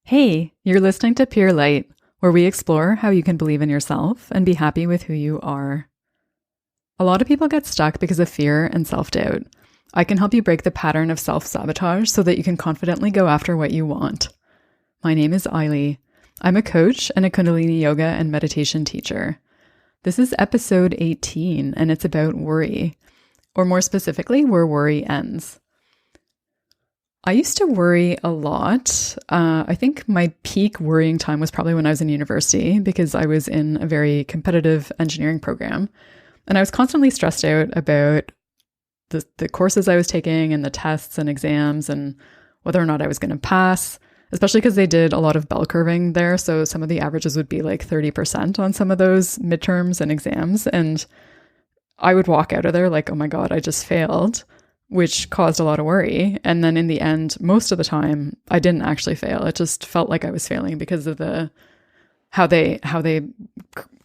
Hey, you're listening to Pure Light, where we explore how you can believe in yourself and be happy with who you are. A lot of people get stuck because of fear and self-doubt. I can help you break the pattern of self-sabotage so that you can confidently go after what you want. My name is Eiley. I'm a coach and a Kundalini yoga and meditation teacher. This is episode 18, and it's about worry, or more specifically, where worry ends. I used to worry a lot. I think my peak worrying time was probably when I was in university because I was in a very competitive engineering program. And I was constantly stressed out about the courses I was taking and the tests and exams and whether or not I was going to pass, especially because they did a lot of bell curving there. So some of the averages would be like 30% on some of those midterms and exams. And I would walk out of there like, oh my God, I just failed, which caused a lot of worry. And then in the end, most of the time, I didn't actually fail. It just felt like I was failing because of how they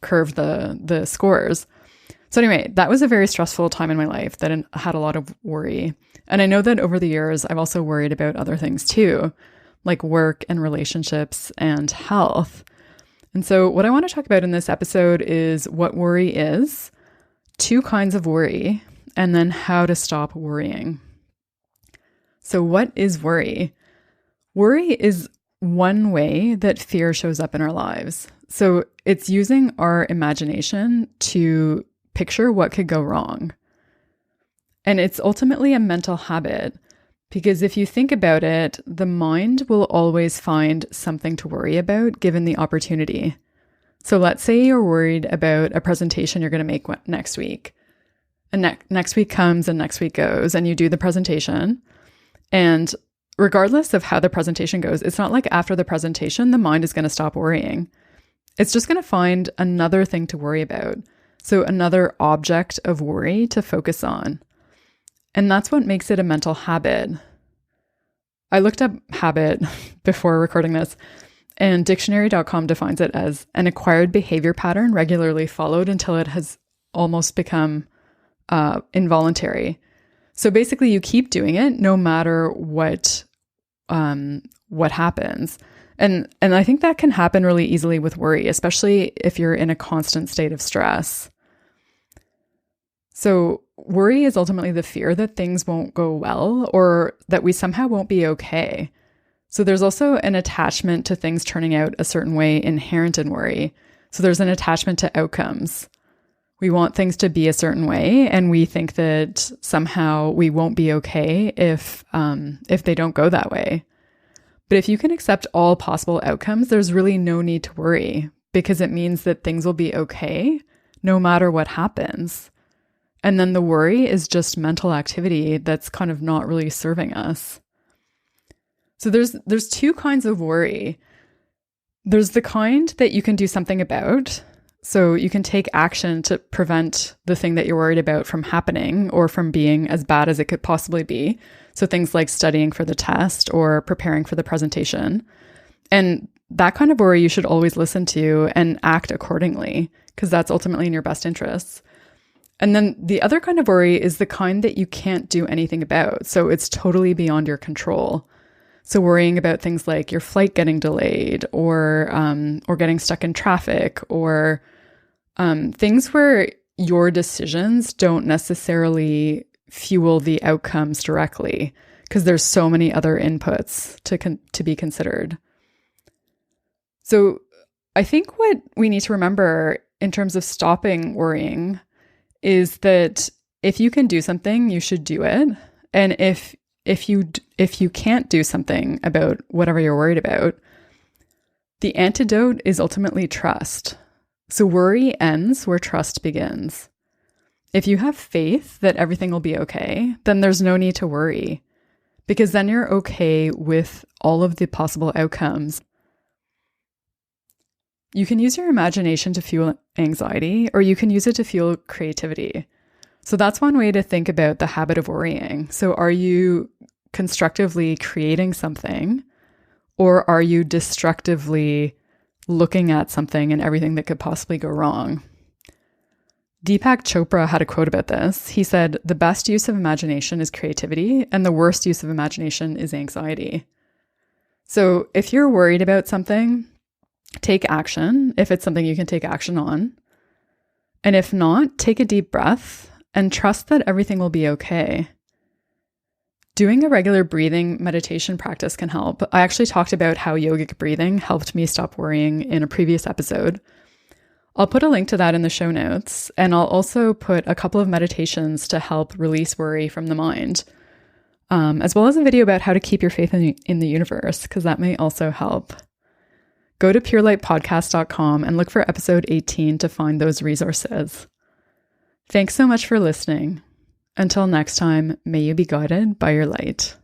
curved the scores. So anyway, that was a very stressful time in my life that had a lot of worry. And I know that over the years, I've also worried about other things too, like work and relationships and health. And so what I want to talk about in this episode is what worry is, 2 kinds of worry, and then how to stop worrying. So what is worry? Worry is one way that fear shows up in our lives. So it's using our imagination to picture what could go wrong. And it's ultimately a mental habit because if you think about it, the mind will always find something to worry about given the opportunity. So let's say you're worried about a presentation you're going to make next week. And next week comes and next week goes and you do the presentation. And regardless of how the presentation goes, it's not like after the presentation, the mind is going to stop worrying. It's just going to find another thing to worry about. So another object of worry to focus on. And that's what makes it a mental habit. I looked up habit before recording this, and dictionary.com defines it as an acquired behavior pattern regularly followed until it has almost become involuntary. So basically you keep doing it no matter what happens. And I think that can happen really easily with worry, especially if you're in a constant state of stress. So worry is ultimately the fear that things won't go well or that we somehow won't be okay. So there's also an attachment to things turning out a certain way inherent in worry. So there's an attachment to outcomes. We want things to be a certain way, and we think that somehow we won't be okay if they don't go that way. But if you can accept all possible outcomes, there's really no need to worry because it means that things will be okay no matter what happens. And then the worry is just mental activity that's kind of not really serving us. So there's 2 kinds of worry. There's the kind that you can do something about. So you can take action to prevent the thing that you're worried about from happening or from being as bad as it could possibly be. So things like studying for the test or preparing for the presentation. And that kind of worry you should always listen to and act accordingly because that's ultimately in your best interests. And then the other kind of worry is the kind that you can't do anything about. So it's totally beyond your control. So worrying about things like your flight getting delayed or getting stuck in traffic or things where your decisions don't necessarily fuel the outcomes directly because there's so many other inputs to be considered. So I think what we need to remember in terms of stopping worrying is that if you can do something, you should do it. And if you can't do something about whatever you're worried about, the antidote is ultimately trust. So worry ends where trust begins. If you have faith that everything will be okay, then there's no need to worry because then you're okay with all of the possible outcomes. You can use your imagination to fuel anxiety, or you can use it to fuel creativity. So that's one way to think about the habit of worrying. So are you constructively creating something, or are you destructively looking at something and everything that could possibly go wrong? Deepak Chopra had a quote about this. He said, "The best use of imagination is creativity, and the worst use of imagination is anxiety." So if you're worried about something, take action if it's something you can take action on. And if not, take a deep breath and trust that everything will be okay. Doing a regular breathing meditation practice can help. I actually talked about how yogic breathing helped me stop worrying in a previous episode. I'll put a link to that in the show notes, and I'll also put a couple of meditations to help release worry from the mind, as well as a video about how to keep your faith in the universe, because that may also help. Go to purelightpodcast.com and look for episode 18 to find those resources. Thanks so much for listening. Until next time, may you be guided by your light.